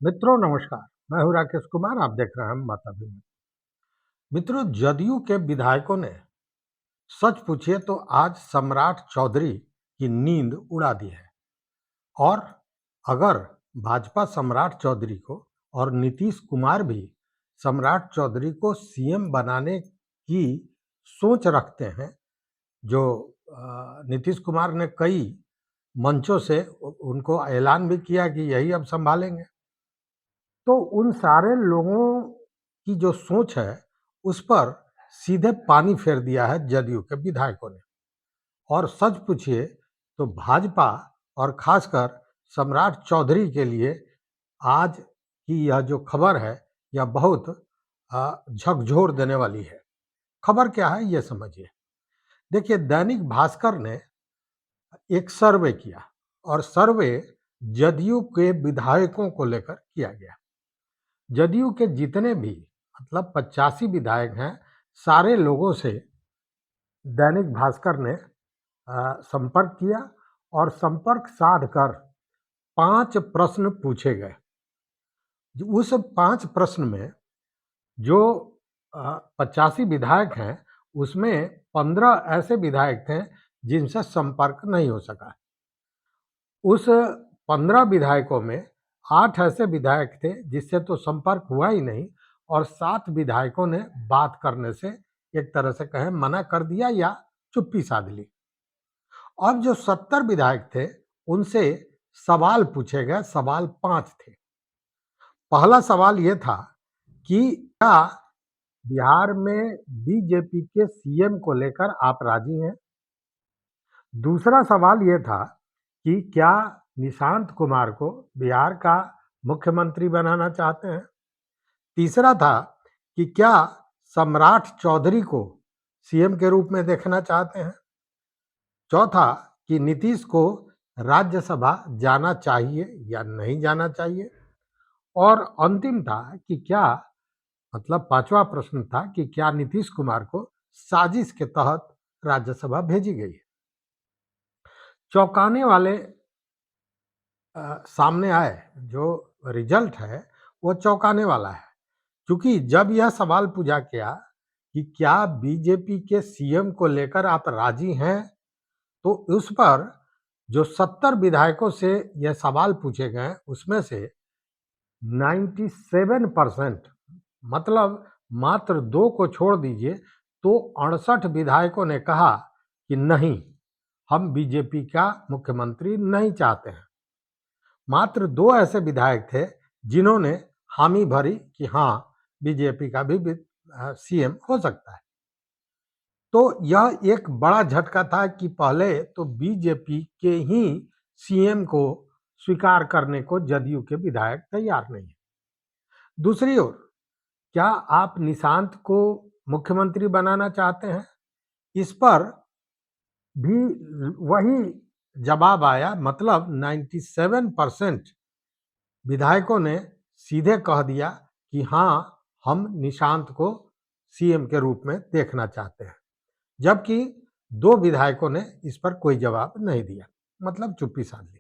मित्रों नमस्कार। मैं हूं राकेश कुमार। आप देख रहे हैं माता भी। मित्रों, जदयू के विधायकों ने सच पूछिए तो आज सम्राट चौधरी की नींद उड़ा दी है। और अगर भाजपा सम्राट चौधरी को और नीतीश कुमार भी सम्राट चौधरी को सीएम बनाने की सोच रखते हैं, जो नीतीश कुमार ने कई मंचों से उनको ऐलान भी किया कि यही अब संभालेंगे, तो उन सारे लोगों की जो सोच है उस पर सीधे पानी फेर दिया है जदयू के विधायकों ने। और सच पूछिए तो भाजपा और खासकर सम्राट चौधरी के लिए आज की यह जो खबर है यह बहुत झकझोर देने वाली है। खबर क्या है ये समझिए। देखिए, दैनिक भास्कर ने एक सर्वे किया और सर्वे जदयू के विधायकों को लेकर किया गया। जदयू के जितने भी मतलब 85 विधायक हैं, सारे लोगों से दैनिक भास्कर ने संपर्क किया और संपर्क साध कर 5 प्रश्न पूछे गए। उस 5 प्रश्न में जो 85 विधायक हैं उसमें 15 ऐसे विधायक थे जिनसे संपर्क नहीं हो सका। उस 15 विधायकों में 8 ऐसे विधायक थे जिससे तो संपर्क हुआ ही नहीं, और 7 विधायकों ने बात करने से एक तरह से कहें मना कर दिया या चुप्पी साध ली। अब जो 70 विधायक थे उनसे सवाल पूछे गए। सवाल 5 थे। पहला सवाल ये था कि क्या बिहार में बीजेपी के सीएम को लेकर आप राजी हैं? दूसरा सवाल ये था कि क्या निशांत कुमार को बिहार का मुख्यमंत्री बनाना चाहते हैं? तीसरा था कि क्या सम्राट चौधरी को सीएम के रूप में देखना चाहते हैं? चौथा कि नीतीश को राज्यसभा जाना चाहिए या नहीं जाना चाहिए? और अंतिम था कि क्या मतलब पांचवा प्रश्न था कि क्या नीतीश कुमार को साजिश के तहत राज्यसभा भेजी गई है? चौंकाने वाले सामने आए जो रिजल्ट है वो चौंकाने वाला है। क्योंकि जब यह सवाल पूछा गया कि क्या बीजेपी के सीएम को लेकर आप राजी हैं, तो उस पर जो 70 विधायकों से यह सवाल पूछे गए उसमें से 97% मतलब मात्र 2 को छोड़ दीजिए तो 68 विधायकों ने कहा कि नहीं, हम बीजेपी का मुख्यमंत्री नहीं चाहते हैं। मात्र 2 ऐसे विधायक थे जिन्होंने हामी भरी कि हाँ, बीजेपी का भी सीएम हो सकता है। तो यह एक बड़ा झटका था कि पहले तो बीजेपी के ही सीएम को स्वीकार करने को जदयू के विधायक तैयार नहीं है। दूसरी ओर, क्या आप निशांत को मुख्यमंत्री बनाना चाहते हैं? इस पर भी वही जवाब आया। मतलब 97% विधायकों ने सीधे कह दिया कि हाँ, हम निशांत को सीएम के रूप में देखना चाहते हैं, जबकि 2 विधायकों ने इस पर कोई जवाब नहीं दिया, मतलब चुप्पी साध ली।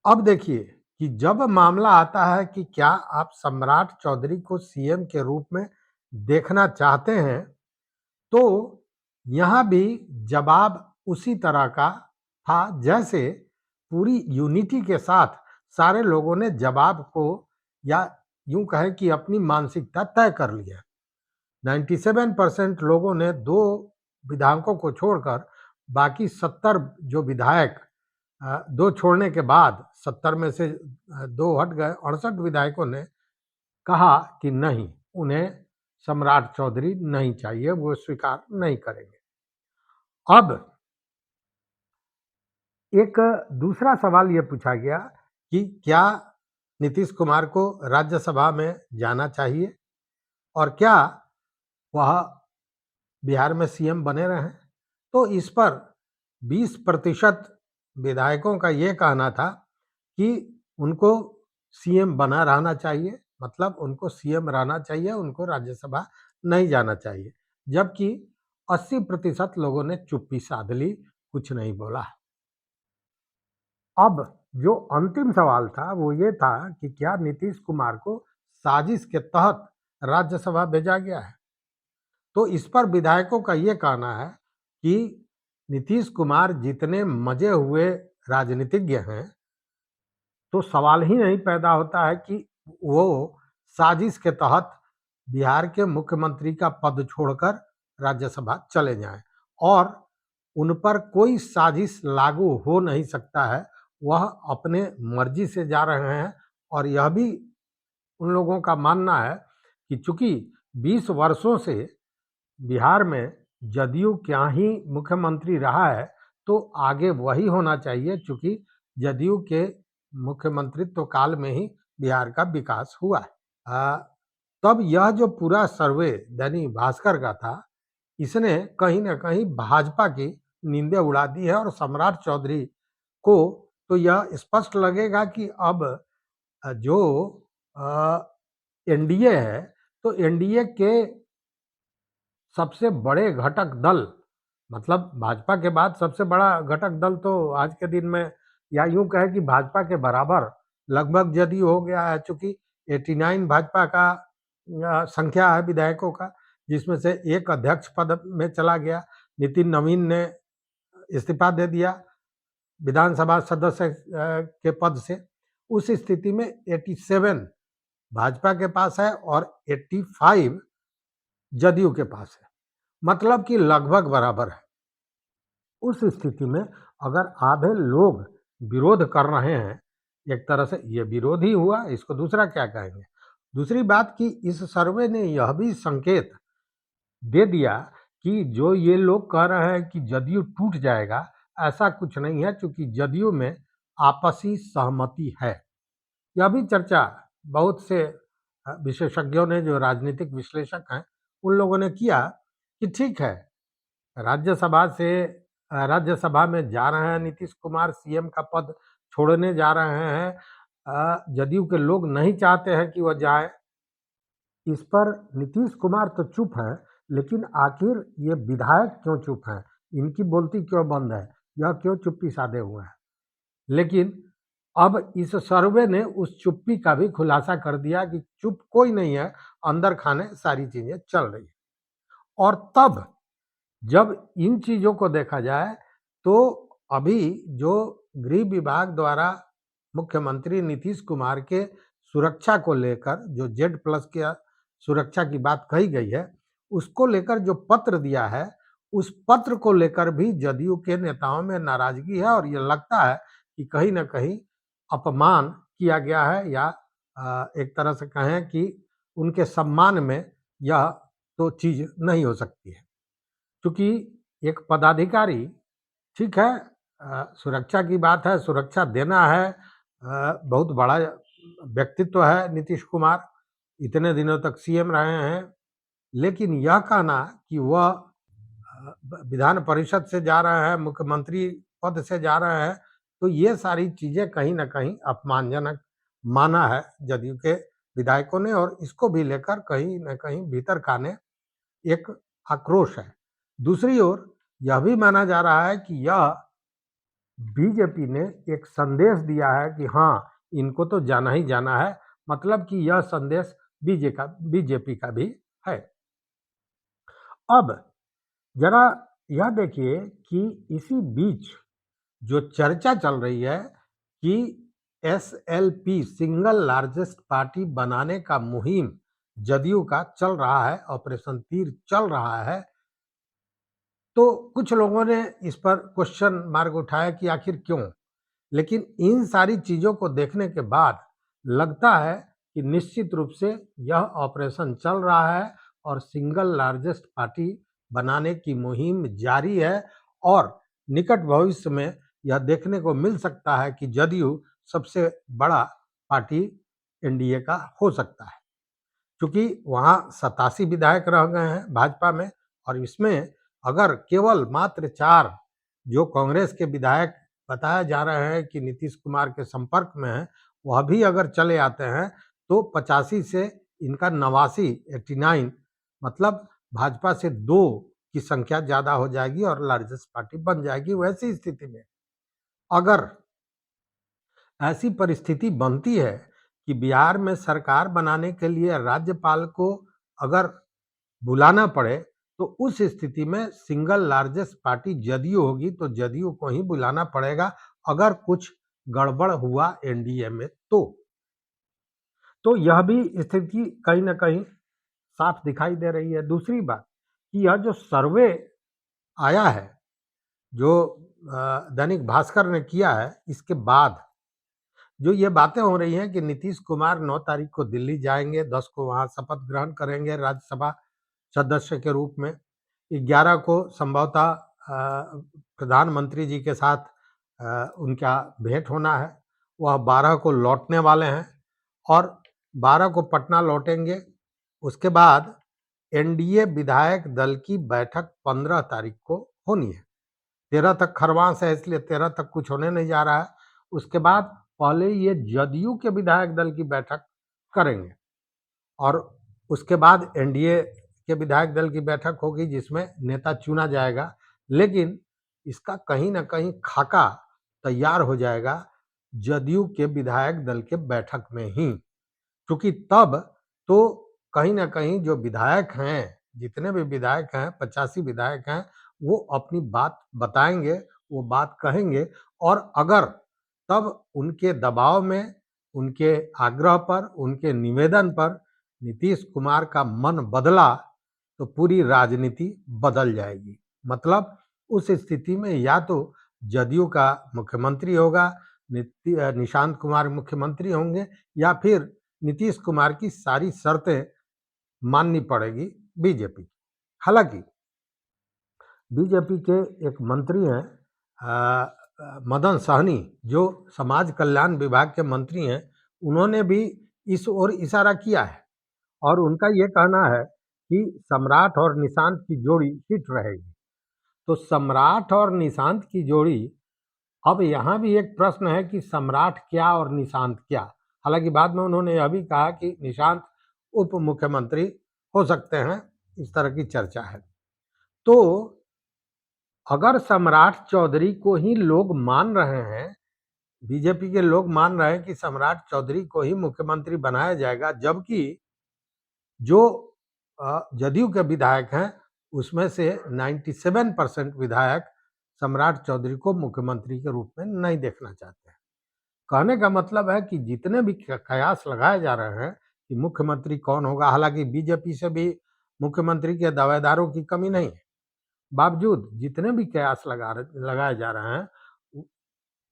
अब देखिए कि जब मामला आता है कि क्या आप सम्राट चौधरी को सीएम के रूप में देखना चाहते हैं, तो यहाँ भी जवाब उसी तरह का था जैसे पूरी यूनिटी के साथ सारे लोगों ने जवाब को या यूं कहें कि अपनी मानसिकता तय कर लिया। 97% लोगों ने 2 विधायकों को छोड़कर बाकी 70 जो विधायक 2 छोड़ने के बाद 70 में से 2 हट गए। 68 विधायकों ने कहा कि नहीं, उन्हें सम्राट चौधरी नहीं चाहिए, वो स्वीकार नहीं करेंगे। अब एक दूसरा सवाल यह पूछा गया कि क्या नीतीश कुमार को राज्यसभा में जाना चाहिए और क्या वह बिहार में सीएम बने रहें? तो इस पर 20% विधायकों का यह कहना था कि उनको सीएम बना रहना चाहिए, मतलब उनको सीएम रहना चाहिए, उनको राज्यसभा नहीं जाना चाहिए। जबकि 80% लोगों ने चुप्पी साध ली, कुछ नहीं बोला। अब जो अंतिम सवाल था वो ये था कि क्या नीतीश कुमार को साजिश के तहत राज्यसभा भेजा गया है। तो इस पर विधायकों का ये कहना है कि नीतीश कुमार जितने मजे हुए राजनीतिज्ञ हैं, तो सवाल ही नहीं पैदा होता है कि वो साजिश के तहत बिहार के मुख्यमंत्री का पद छोड़कर राज्यसभा चले जाएं और उन पर कोई साजिश लागू हो नहीं सकता है। वह अपने मर्जी से जा रहे हैं और यह भी उन लोगों का मानना है कि चूंकि 20 वर्षों से बिहार में जदयू क्या ही मुख्यमंत्री रहा है, तो आगे वही होना चाहिए, चूंकि जदयू के मुख्यमंत्रित्व काल में ही बिहार का विकास हुआ है। तब यह जो पूरा सर्वे दैनिक भास्कर का था, इसने कहीं न कहीं भाजपा की नींदें उड़ा दी है और सम्राट चौधरी को तो यह स्पष्ट लगेगा कि अब जो एनडीए है, तो एनडीए के सबसे बड़े घटक दल, मतलब भाजपा के बाद सबसे बड़ा घटक दल तो आज के दिन में, या यूं कहे कि भाजपा के बराबर लगभग जदयू हो गया है, चूंकि 89 भाजपा का संख्या है विधायकों का, जिसमें से एक अध्यक्ष पद में चला गया। नितिन नवीन ने इस्तीफा दे दिया विधानसभा सदस्य के पद से। उस स्थिति में 87 भाजपा के पास है और 85 जदयू के पास है, मतलब कि लगभग बराबर है। उस स्थिति में अगर आधे लोग विरोध कर रहे हैं, एक तरह से ये विरोध ही हुआ, इसको दूसरा क्या कहेंगे। दूसरी बात कि इस सर्वे ने यह भी संकेत दे दिया कि जो ये लोग कह रहे हैं कि जदयू टूट जाएगा, ऐसा कुछ नहीं है, क्योंकि जदयू में आपसी सहमति है। यह भी चर्चा बहुत से विशेषज्ञों ने, जो राजनीतिक विश्लेषक हैं, उन लोगों ने किया कि ठीक है, राज्यसभा में जा रहे हैं नीतीश कुमार, सीएम का पद छोड़ने जा रहे हैं, जदयू के लोग नहीं चाहते हैं कि वह जाए। इस पर नीतीश कुमार तो चुप है, लेकिन आखिर ये विधायक क्यों चुप हैं, इनकी बोलती क्यों बंद है, यह क्यों चुप्पी साधे हुए हैं। लेकिन अब इस सर्वे ने उस चुप्पी का भी खुलासा कर दिया कि चुप कोई नहीं है, अंदर खाने सारी चीजें चल रही है। और तब जब इन चीजों को देखा जाए, तो अभी जो गृह विभाग द्वारा मुख्यमंत्री नीतीश कुमार के सुरक्षा को लेकर जो Z+ की सुरक्षा की बात कही गई है, उसको लेकर जो पत्र दिया है, उस पत्र को लेकर भी जदयू के नेताओं में नाराजगी है और ये लगता है कि कहीं न कहीं अपमान किया गया है, या एक तरह से कहें कि उनके सम्मान में यह तो चीज नहीं हो सकती है। क्योंकि एक पदाधिकारी, ठीक है, सुरक्षा की बात है, सुरक्षा देना है, बहुत बड़ा व्यक्तित्व है नीतीश कुमार, इतने दिनों तक सीएम रहे हैं, लेकिन यह कहना कि वह विधान परिषद से जा रहे हैं, मुख्यमंत्री पद से जा रहे हैं, तो ये सारी चीजें कहीं ना कहीं अपमानजनक माना है जदयू के विधायकों ने, और इसको भी लेकर कहीं ना कहीं भीतर खाने एक आक्रोश है। दूसरी ओर यह भी माना जा रहा है कि यह बीजेपी ने एक संदेश दिया है कि हाँ, इनको तो जाना ही जाना है, मतलब कि यह संदेश बीजेपी का भी है। अब जरा यह देखिए कि इसी बीच जो चर्चा चल रही है कि SLP सिंगल लार्जेस्ट पार्टी बनाने का मुहिम जदयू का चल रहा है, ऑपरेशन तीर चल रहा है, तो कुछ लोगों ने इस पर क्वेश्चन मार्क उठाया कि आखिर क्यों। लेकिन इन सारी चीजों को देखने के बाद लगता है कि निश्चित रूप से यह ऑपरेशन चल रहा है और सिंगल लार्जेस्ट पार्टी बनाने की मुहिम जारी है, और निकट भविष्य में यह देखने को मिल सकता है कि जदयू सबसे बड़ा पार्टी एनडीए का हो सकता है, क्योंकि वहाँ 87 विधायक रह गए हैं भाजपा में, और इसमें अगर केवल मात्र 4 जो कांग्रेस के विधायक बताया जा रहे हैं कि नीतीश कुमार के संपर्क में हैं, वह भी अगर चले आते हैं, तो 85 से इनका 89, 89, मतलब भाजपा से 2 की संख्या ज्यादा हो जाएगी और लार्जेस्ट पार्टी बन जाएगी। वैसी स्थिति में अगर ऐसी परिस्थिति बनती है कि बिहार में सरकार बनाने के लिए राज्यपाल को अगर बुलाना पड़े, तो उस स्थिति में सिंगल लार्जेस्ट पार्टी जदयू होगी, तो जदयू को ही बुलाना पड़ेगा अगर कुछ गड़बड़ हुआ एनडीए में तो। तो यह भी स्थिति कहीं न कहीं साफ दिखाई दे रही है। दूसरी बात कि यह जो सर्वे आया है, जो दैनिक भास्कर ने किया है, इसके बाद जो ये बातें हो रही हैं कि नीतीश कुमार 9 तारीख को दिल्ली जाएँगे, 10 को वहाँ शपथ ग्रहण करेंगे राज्यसभा सदस्य के रूप में, 11 को संभवतः प्रधानमंत्री जी के साथ उनका भेंट होना है, वह 12 को लौटने वाले हैं और 12 को पटना लौटेंगे। उसके बाद एनडीए विधायक दल की बैठक 15 तारीख को होनी है। 13 तक खरवास है, इसलिए 13 तक कुछ होने नहीं जा रहा है। उसके बाद पहले ये जदयू के विधायक दल की बैठक करेंगे और उसके बाद एनडीए के विधायक दल की बैठक होगी जिसमें नेता चुना जाएगा। लेकिन इसका कहीं न कहीं खाका तैयार हो जाएगा जदयू के विधायक दल के बैठक में ही। क्योंकि तब तो कहीं न कहीं जो विधायक हैं, जितने भी विधायक हैं, 85 विधायक हैं, वो अपनी बात बताएँगे, वो बात कहेंगे और अगर तब उनके दबाव में, उनके आग्रह पर, उनके निवेदन पर नीतीश कुमार का मन बदला, तो पूरी राजनीति बदल जाएगी। मतलब उस स्थिति में या तो जदयू का मुख्यमंत्री होगा, निशांत कुमार मुख्यमंत्री होंगे या फिर नीतीश कुमार की सारी शर्तें माननी पड़ेगी बीजेपी की। हालाँकि बीजेपी के एक मंत्री हैं मदन सहनी, जो समाज कल्याण विभाग के मंत्री हैं, उन्होंने भी इस ओर इशारा किया है और उनका ये कहना है कि सम्राट और निशांत की जोड़ी हिट रहेगी। तो सम्राट और निशांत की जोड़ी, अब यहाँ भी एक प्रश्न है कि सम्राट क्या और निशांत क्या? हालाँकि बाद में उन्होंने यह भी कहा कि निशांत उप मुख्यमंत्री हो सकते हैं, इस तरह की चर्चा है। तो अगर सम्राट चौधरी को ही लोग मान रहे हैं, बीजेपी के लोग मान रहे हैं कि सम्राट चौधरी को ही मुख्यमंत्री बनाया जाएगा, जबकि जो जदयू के विधायक हैं, उसमें से 97% विधायक सम्राट चौधरी को मुख्यमंत्री के रूप में नहीं देखना चाहते हैं। कहने का मतलब है कि जितने भी कयास लगाए जा रहे हैं कि मुख्यमंत्री कौन होगा, हालांकि बीजेपी से भी मुख्यमंत्री के दावेदारों की कमी नहीं है, बावजूद जितने भी कयास लगाए जा रहे हैं,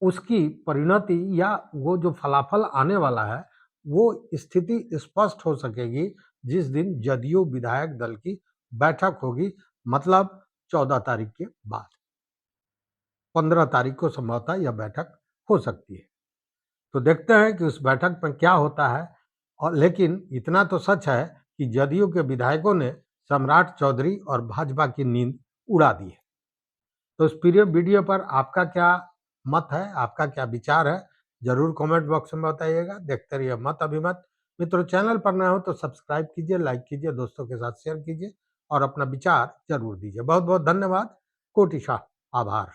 उसकी परिणति या वो जो फलाफल आने वाला है, वो स्थिति स्पष्ट हो सकेगी जिस दिन जदयू विधायक दल की बैठक होगी, मतलब 14 तारीख के बाद। 15 तारीख को संभवतः यह बैठक हो सकती है। तो देखते हैं कि उस बैठक में क्या होता है। और लेकिन इतना तो सच है कि जदयू के विधायकों ने सम्राट चौधरी और भाजपा की नींद उड़ा दी है। तो इस प्रिय वीडियो पर आपका क्या मत है, आपका क्या विचार है, जरूर कमेंट बॉक्स में बताइएगा। देखते रहिए मत अभिमत। मित्रों, चैनल पर नए हो तो सब्सक्राइब कीजिए, लाइक कीजिए, दोस्तों के साथ शेयर कीजिए और अपना विचार जरूर दीजिए। बहुत बहुत धन्यवाद। कोटिशाह आभार।